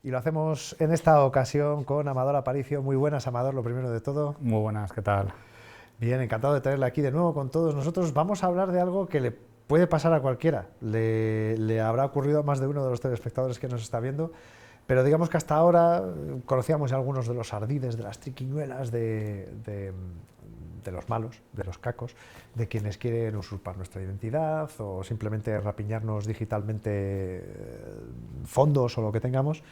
Y lo hacemos en esta ocasión con Amador Aparicio. Muy buenas, Amador, lo primero de todo. Muy buenas, ¿qué tal? Bien, encantado de tenerle aquí de nuevo con todos nosotros. Vamos a hablar de algo que le puede pasar a cualquiera. Le habrá ocurrido a más de uno de los telespectadores que nos está viendo. Pero digamos que hasta ahora conocíamos algunos de los ardides, de las triquiñuelas, de los malos, de los cacos, de quienes quieren usurpar nuestra identidad o simplemente rapiñarnos digitalmente fondos o lo que tengamos.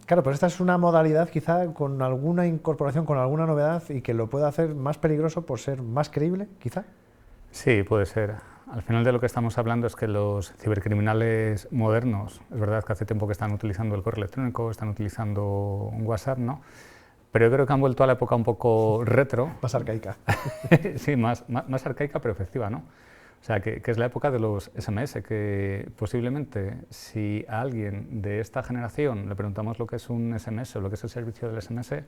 Claro, pero esta es una modalidad quizá con alguna incorporación, con alguna novedad y que lo pueda hacer más peligroso por ser más creíble, quizá. Sí, puede ser. Al final de lo que estamos hablando es que los cibercriminales modernos, es verdad que hace tiempo que están utilizando el correo electrónico, están utilizando WhatsApp, ¿no? Pero yo creo que han vuelto a la época un poco retro. Más arcaica. Sí, más arcaica, pero efectiva, ¿no? O sea, que es la época de los SMS, que posiblemente si a alguien de esta generación le preguntamos lo que es un SMS o lo que es el servicio del SMS,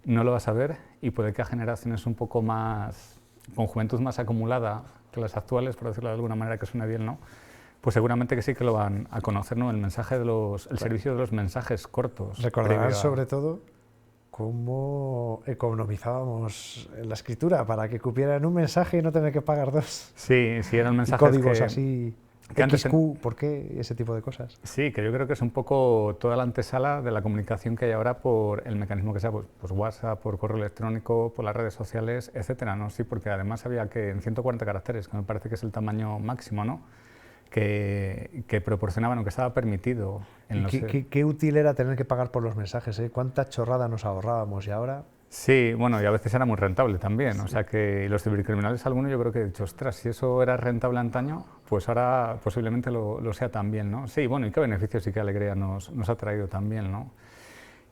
no lo va a saber y puede que a generaciones un poco más, con juventud más acumulada que las actuales, por decirlo de alguna manera que suene bien, ¿no? Pues seguramente que sí que lo van a conocer, ¿no? El servicio de los mensajes cortos. Recordarán sobre todo cómo economizábamos la escritura para que cupieran un mensaje y no tener que pagar dos. Sí, eran mensajes códigos así, que antes XQ, ¿por qué? Ese tipo de cosas. Sí, que yo creo que es un poco toda la antesala de la comunicación que hay ahora por el mecanismo que sea, pues WhatsApp, por correo electrónico, por las redes sociales, etcétera, ¿no? Sí, porque además había que en 140 caracteres, que me parece que es el tamaño máximo, ¿no? Que proporcionaban o que estaba permitido. Qué útil era tener que pagar por los mensajes, ¿eh? Cuánta chorrada nos ahorrábamos y ahora... Sí, bueno, y a veces era muy rentable también, sí. O sea que los cibercriminales, algunos yo creo que he dicho, ostras, si eso era rentable antaño, pues ahora posiblemente lo sea también, ¿no? Sí, bueno, y qué beneficios y qué alegría nos ha traído también, ¿no?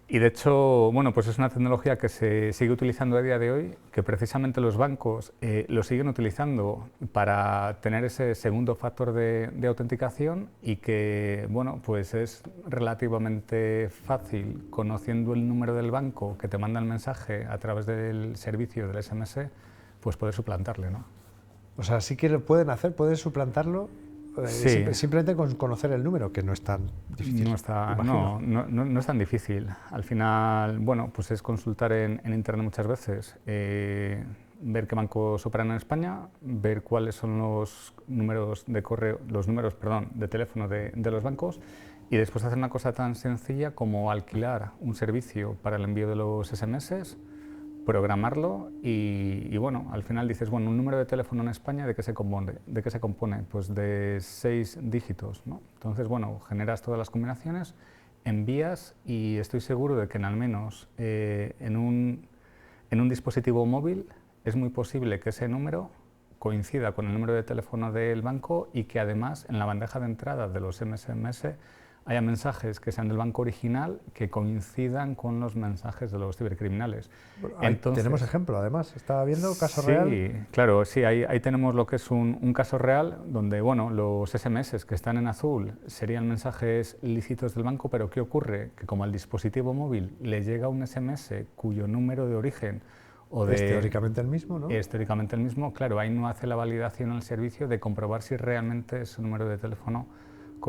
Y de hecho, bueno, pues es una tecnología que se sigue utilizando a día de hoy, que precisamente los bancos lo siguen utilizando para tener ese segundo factor de autenticación y que, bueno, pues es relativamente fácil, conociendo el número del banco que te manda el mensaje a través del servicio del SMS, pues poder suplantarle, ¿no? O sea, sí que lo pueden hacer, pueden suplantarlo. Sí. Simplemente con conocer el número, que no es tan difícil. No es tan difícil. Al final, bueno, pues es consultar en internet muchas veces, ver qué bancos operan en España, ver cuáles son los números de correo, de teléfono de los bancos y después hacer una cosa tan sencilla como alquilar un servicio para el envío de los SMS, programarlo y bueno, al final dices, bueno, un número de teléfono en España, ¿de qué se compone? Pues de 6 dígitos, ¿no? Entonces, bueno, generas todas las combinaciones, envías y estoy seguro de que en al menos en un dispositivo móvil es muy posible que ese número coincida con el número de teléfono del banco y que además en la bandeja de entrada de los SMS haya mensajes que sean del banco original que coincidan con los mensajes de los cibercriminales. Bueno, tenemos ejemplo, además. Estaba viendo caso real. Sí, claro, sí, ahí tenemos lo que es un caso real donde, bueno, los SMS que están en azul serían mensajes lícitos del banco, pero ¿qué ocurre? Que como al dispositivo móvil le llega un SMS cuyo número de origen es teóricamente el mismo, ¿no? Es teóricamente el mismo, claro, ahí no hace la validación al servicio de comprobar si realmente ese número de teléfono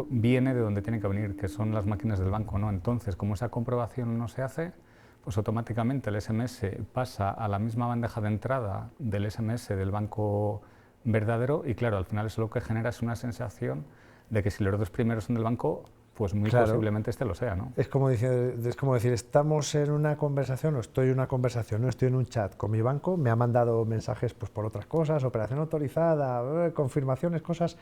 viene de donde tiene que venir, que son las máquinas del banco, ¿no? Entonces, como esa comprobación no se hace, pues automáticamente el SMS pasa a la misma bandeja de entrada del SMS del banco verdadero y claro, al final eso lo que genera es una sensación de que si los dos primeros son del banco, pues muy posiblemente este lo sea, ¿no? Es como decir, estamos en una conversación, o estoy en una conversación, no estoy en un chat con mi banco, me ha mandado mensajes pues, por otras cosas, operación autorizada, confirmaciones, cosas,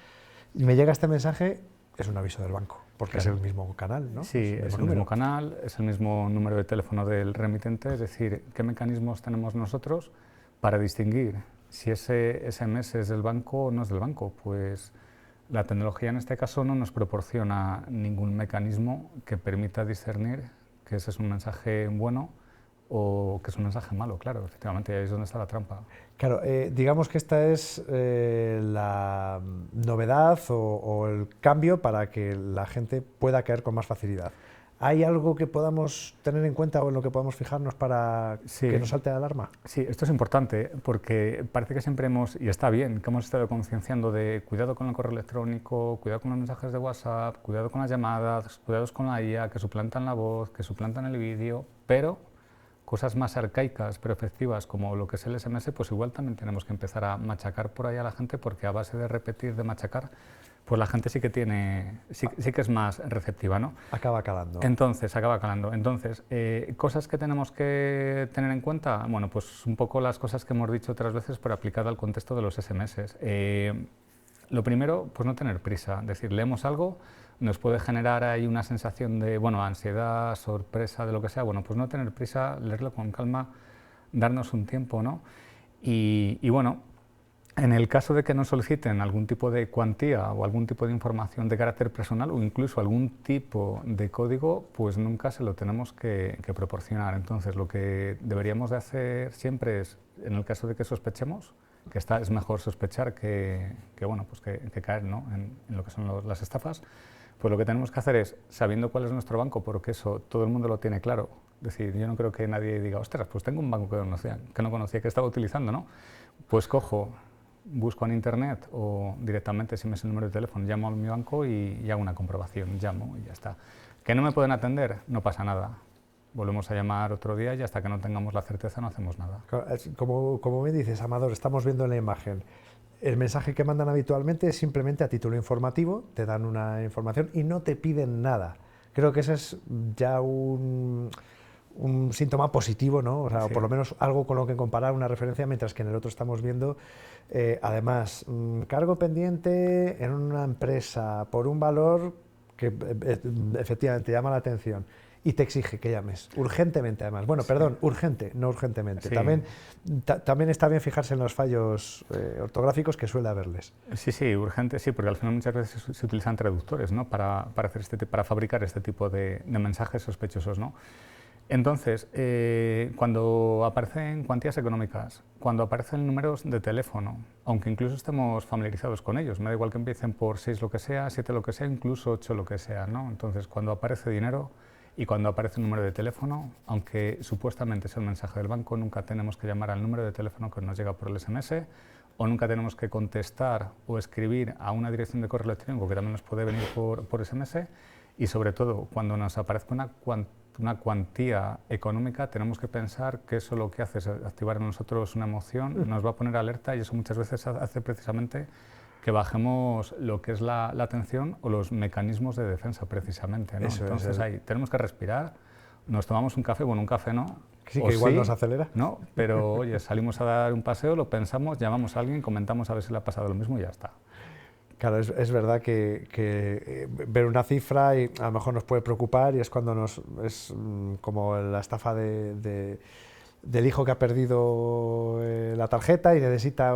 y me llega este mensaje. Es un aviso del banco, porque es el mismo canal, ¿no? Sí, es el mismo canal, es el mismo número de teléfono del remitente, es decir, ¿qué mecanismos tenemos nosotros para distinguir si ese SMS es del banco o no es del banco? Pues la tecnología en este caso no nos proporciona ningún mecanismo que permita discernir que ese es un mensaje bueno o que es un mensaje malo, claro, efectivamente, ahí es donde está la trampa. Claro, digamos que esta es la novedad o el cambio para que la gente pueda caer con más facilidad. ¿Hay algo que podamos tener en cuenta o en lo que podamos fijarnos para Sí. que nos salte la alarma? Sí, esto es importante porque parece que siempre y está bien, que hemos estado concienciando de cuidado con el correo electrónico, cuidado con los mensajes de WhatsApp, cuidado con las llamadas, cuidados con la IA, que suplantan la voz, que suplantan el vídeo, pero cosas más arcaicas pero efectivas como lo que es el SMS, pues igual también tenemos que empezar a machacar por ahí a la gente, porque a base de repetir, de machacar, pues la gente sí que es más receptiva, ¿no? Acaba calando. Entonces, acaba calando. Entonces, cosas que tenemos que tener en cuenta, bueno, pues un poco las cosas que hemos dicho otras veces, pero aplicada al contexto de los SMS. Lo primero, pues no tener prisa. Es decir, leemos algo, nos puede generar ahí una sensación de, bueno, ansiedad, sorpresa, de lo que sea. Bueno, pues no tener prisa, leerlo con calma, darnos un tiempo, ¿no? Y bueno, en el caso de que nos soliciten algún tipo de cuantía o algún tipo de información de carácter personal o incluso algún tipo de código, pues nunca se lo tenemos que proporcionar. Entonces, lo que deberíamos de hacer siempre es, en el caso de que sospechemos, que es mejor sospechar bueno, pues que caer, ¿no?, en lo que son las estafas, pues lo que tenemos que hacer es, sabiendo cuál es nuestro banco, porque eso todo el mundo lo tiene claro. Es decir, yo no creo que nadie diga, ostras, pues tengo un banco que no conocía, que estaba utilizando, ¿no? Pues cojo, busco en internet o directamente, si me es el número de teléfono, llamo a mi banco y hago una comprobación, llamo y ya está. ¿Que no me pueden atender? No pasa nada. Volvemos a llamar otro día y hasta que no tengamos la certeza no hacemos nada. Como me dices, Amador, estamos viendo en la imagen, el mensaje que mandan habitualmente es simplemente a título informativo, te dan una información y no te piden nada. Creo que ese es ya un síntoma positivo, ¿no? O sea, sí, o por lo menos algo con lo que comparar, una referencia, mientras que en el otro estamos viendo, además, cargo pendiente en una empresa por un valor que efectivamente llama la atención y te exige que llames urgentemente, además. Bueno, sí, perdón, urgente, no urgentemente. Sí. También está bien fijarse en los fallos ortográficos que suele haberles. Sí, urgente, sí, porque al final muchas veces se utilizan traductores, ¿no?, para fabricar este tipo de mensajes sospechosos, ¿no? Entonces, cuando aparecen cuantías económicas, cuando aparecen números de teléfono, aunque incluso estemos familiarizados con ellos, me da igual que empiecen por 6 lo que sea, 7 lo que sea, incluso 8 lo que sea, ¿no? Entonces, cuando aparece dinero y cuando aparece un número de teléfono, aunque supuestamente es el mensaje del banco, nunca tenemos que llamar al número de teléfono que nos llega por el SMS, o nunca tenemos que contestar o escribir a una dirección de correo electrónico que también nos puede venir por SMS, y sobre todo, cuando nos aparezca una cuantía económica, tenemos que pensar que eso lo que hace es activar en nosotros una emoción, nos va a poner alerta, y eso muchas veces hace precisamente que bajemos lo que es la atención o los mecanismos de defensa, precisamente, ¿no? Entonces ahí tenemos que respirar, nos tomamos un café, bueno, un café no. Sí, que igual nos acelera. No, pero oye, salimos a dar un paseo, lo pensamos, llamamos a alguien, comentamos a ver si le ha pasado lo mismo y ya está. Claro, es verdad que ver una cifra y a lo mejor nos puede preocupar, y es cuando es como la estafa del hijo que ha perdido la tarjeta y necesita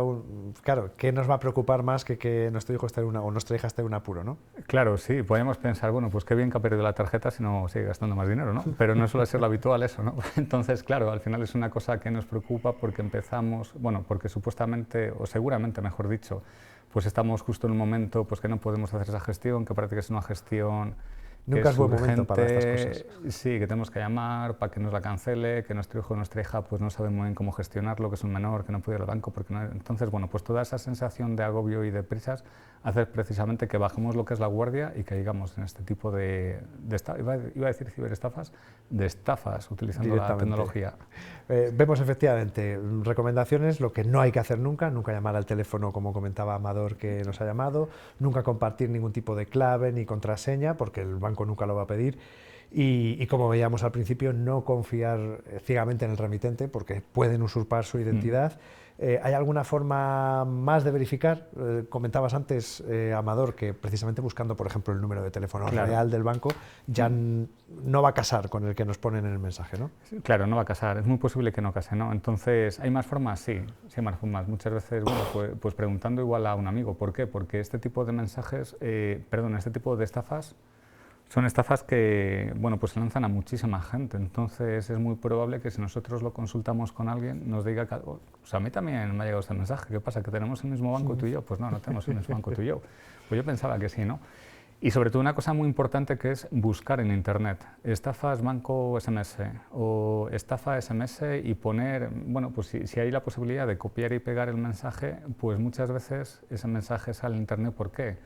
claro, ¿qué nos va a preocupar más que nuestro hijo esté o nuestra hija esté en un apuro, ¿no? Claro, sí, podemos pensar, bueno, pues qué bien que ha perdido la tarjeta si no sigue gastando más dinero, ¿no? Pero no suele ser lo habitual eso, ¿no? Entonces, claro, al final es una cosa que nos preocupa porque empezamos, bueno, porque supuestamente, o seguramente, mejor dicho, pues estamos justo en un momento pues que no podemos hacer esa gestión, que parece que es una gestión nunca es buen momento para estas cosas. Sí, que tenemos que llamar para que nos la cancele, que nuestro hijo o nuestra hija pues no sabe muy bien cómo gestionarlo, que es un menor, que no puede ir al banco, porque no. Entonces, bueno, pues toda esa sensación de agobio y de prisas hace precisamente que bajemos lo que es la guardia y que caigamos en este tipo iba a decir ciberestafas, de estafas utilizando la tecnología. Vemos efectivamente recomendaciones, lo que no hay que hacer nunca llamar al teléfono como comentaba Amador que nos ha llamado, nunca compartir ningún tipo de clave ni contraseña porque el banco nunca lo va a pedir, y como veíamos al principio, no confiar ciegamente en el remitente porque pueden usurpar su identidad. ¿Hay alguna forma más de verificar? Comentabas antes, Amador, que precisamente buscando, por ejemplo, el número de teléfono real del banco, ya no va a casar con el que nos ponen en el mensaje, ¿no? Claro, no va a casar, es muy posible que no case, ¿no? Entonces, ¿hay más formas? Sí, sí hay más formas. Muchas veces, bueno, pues preguntando igual a un amigo, ¿por qué? Porque este tipo de mensajes, este tipo de estafas, son estafas que, bueno, pues se lanzan a muchísima gente, entonces es muy probable que si nosotros lo consultamos con alguien nos diga que, o sea, a mí también me ha llegado este mensaje, ¿qué pasa? ¿Que tenemos el mismo banco tú y yo? Pues no tenemos el mismo banco tú y yo, pues yo pensaba que sí, ¿no? Y sobre todo una cosa muy importante que es buscar en Internet, estafas banco SMS o estafa SMS y poner, bueno, pues si hay la posibilidad de copiar y pegar el mensaje, pues muchas veces ese mensaje sale en Internet. ¿Por qué?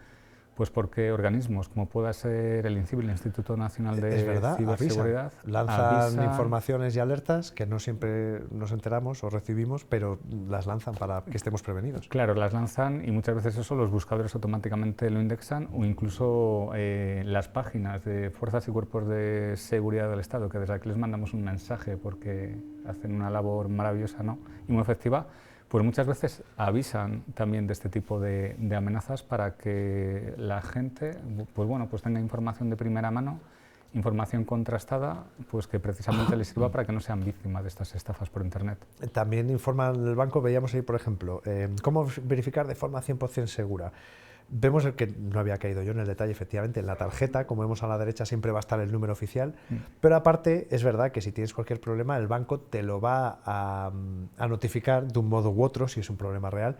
Pues porque organismos como pueda ser el INCIBE, el Instituto Nacional Es de verdad, Ciberseguridad, lanzan informaciones y alertas que no siempre nos enteramos o recibimos, pero las lanzan para que estemos prevenidos. Claro, las lanzan y muchas veces eso los buscadores automáticamente lo indexan, o incluso las páginas de fuerzas y cuerpos de seguridad del Estado, que desde aquí les mandamos un mensaje porque hacen una labor maravillosa, ¿no?, y muy efectiva, pues muchas veces avisan también de este tipo de amenazas para que la gente, pues bueno, pues tenga información de primera mano, información contrastada, pues que precisamente les sirva para que no sean víctimas de estas estafas por Internet. También informa el banco, veíamos ahí, por ejemplo, cómo verificar de forma 100% segura. Vemos el que no había caído yo en el detalle, efectivamente, en la tarjeta, como vemos a la derecha, siempre va a estar el número oficial, pero aparte es verdad que si tienes cualquier problema, el banco te lo va a notificar de un modo u otro, si es un problema real,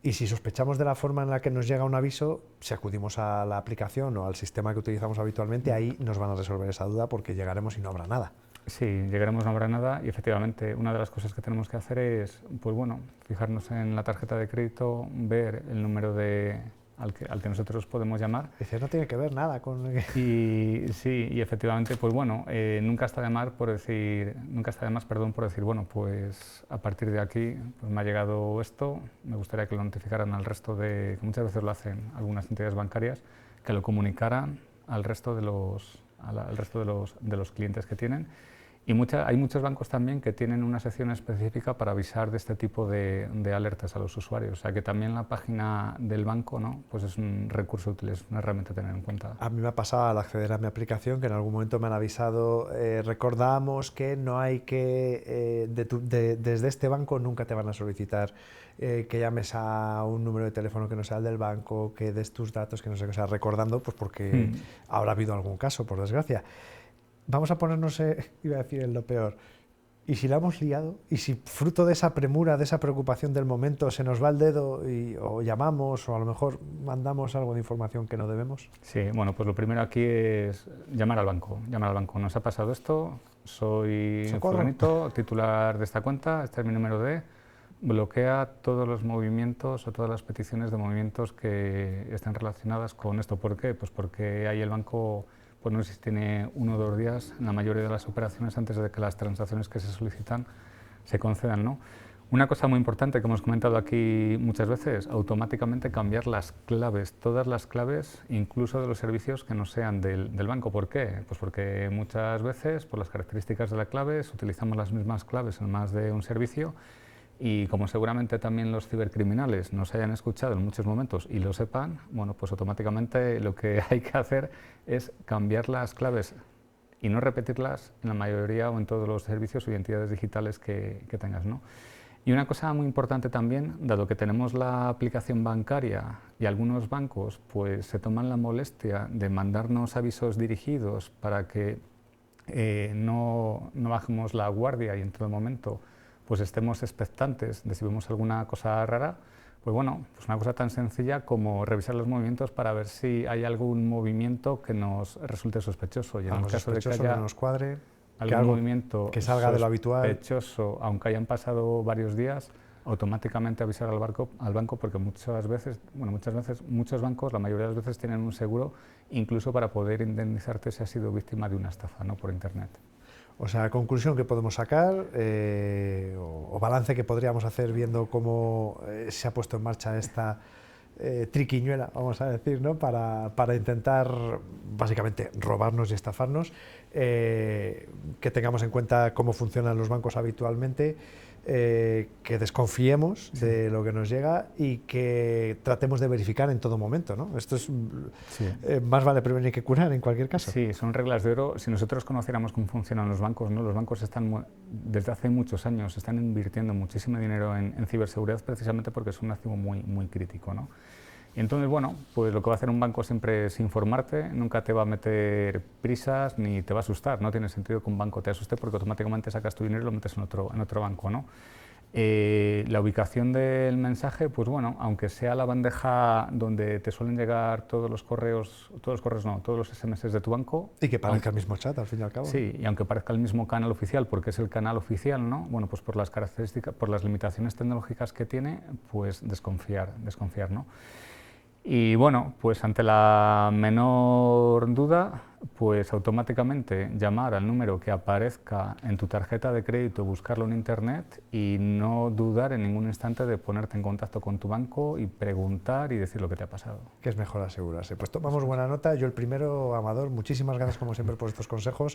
y si sospechamos de la forma en la que nos llega un aviso, si acudimos a la aplicación o al sistema que utilizamos habitualmente, ahí nos van a resolver esa duda porque llegaremos y no habrá nada. Sí, llegaremos, no habrá nada, y efectivamente una de las cosas que tenemos que hacer es, pues bueno, fijarnos en la tarjeta de crédito, ver el número al que nosotros podemos llamar. Dice, no tiene que ver nada con... Y sí, y efectivamente, pues bueno, nunca está de más por decir, bueno, pues a partir de aquí pues me ha llegado esto, me gustaría que lo notificaran al resto que muchas veces lo hacen algunas entidades bancarias, que lo comunicaran al resto de los clientes que tienen. Y hay muchos bancos también que tienen una sección específica para avisar de este tipo de alertas a los usuarios. O sea que también la página del banco, ¿no?, pues es un recurso útil, es una herramienta a tener en cuenta. A mí me ha pasado al acceder a mi aplicación que en algún momento me han avisado, recordamos que no hay que, desde este banco nunca te van a solicitar que llames a un número de teléfono que no sea el del banco, que des tus datos, que no sé qué, o sea, recordando, pues porque habrá habido algún caso, por desgracia. Vamos a ponernos, iba a decir, en lo peor. ¿Y si la hemos liado? ¿Y si fruto de esa premura, de esa preocupación del momento, se nos va el dedo o llamamos o a lo mejor mandamos algo de información que no debemos? Sí, bueno, pues lo primero aquí es llamar al banco. Llamar al banco. ¿Nos ha pasado esto? Soy fulanito, titular de esta cuenta, este es mi número de... Bloquea todos los movimientos o todas las peticiones de movimientos que estén relacionadas con esto. ¿Por qué? Pues porque ahí el banco... pues no sé si tiene 1 o 2 días en la mayoría de las operaciones antes de que las transacciones que se solicitan se concedan, ¿no? Una cosa muy importante que hemos comentado aquí muchas veces, automáticamente cambiar las claves, todas las claves, incluso de los servicios que no sean del banco. ¿Por qué? Pues porque muchas veces, por las características de la clave, utilizamos las mismas claves en más de un servicio. Y como seguramente también los cibercriminales nos hayan escuchado en muchos momentos y lo sepan, bueno, pues automáticamente lo que hay que hacer es cambiar las claves y no repetirlas en la mayoría o en todos los servicios o identidades digitales que tengas, ¿no? Y una cosa muy importante también, dado que tenemos la aplicación bancaria y algunos bancos pues se toman la molestia de mandarnos avisos dirigidos para que no bajemos la guardia y en todo momento pues estemos expectantes de si vemos alguna cosa rara, pues bueno, pues una cosa tan sencilla como revisar los movimientos para ver si hay algún movimiento que nos resulte sospechoso. Y en el caso de que haya nos cuadre, algún movimiento que salga de lo habitual, sospechoso, aunque hayan pasado varios días, automáticamente avisar al banco porque muchas veces muchos bancos, la mayoría de las veces tienen un seguro incluso para poder indemnizarte si has sido víctima de una estafa, ¿no?, por Internet. O sea, conclusión que podemos sacar o balance que podríamos hacer viendo cómo se ha puesto en marcha esta triquiñuela, vamos a decir, ¿no?, para intentar básicamente robarnos y estafarnos, que tengamos en cuenta cómo funcionan los bancos habitualmente, que desconfiemos de lo que nos llega y que tratemos de verificar en todo momento, ¿no? Esto es más vale prevenir que curar en cualquier caso. Sí, son reglas de oro. Si nosotros conociéramos cómo funcionan los bancos, ¿no? Los bancos están desde hace muchos años están invirtiendo muchísimo dinero en ciberseguridad precisamente porque es un activo muy, muy crítico, ¿no? Y entonces, bueno, pues lo que va a hacer un banco siempre es informarte, nunca te va a meter prisas ni te va a asustar. No tiene sentido que un banco te asuste porque automáticamente sacas tu dinero y lo metes en otro banco, ¿no? La ubicación del mensaje, pues bueno, aunque sea la bandeja donde te suelen llegar todos los correos no, todos los SMS de tu banco. Y que parezca el mismo chat, al fin y al cabo. Sí, y aunque parezca el mismo canal oficial, porque es el canal oficial, ¿no? Bueno, pues por las características, por las limitaciones tecnológicas que tiene, pues desconfiar, ¿no? Y bueno, pues ante la menor duda, pues automáticamente llamar al número que aparezca en tu tarjeta de crédito, buscarlo en internet y no dudar en ningún instante de ponerte en contacto con tu banco y preguntar y decir lo que te ha pasado. Que es mejor asegurarse. Pues tomamos buena nota. Yo el primero, Amador, muchísimas gracias como siempre por estos consejos.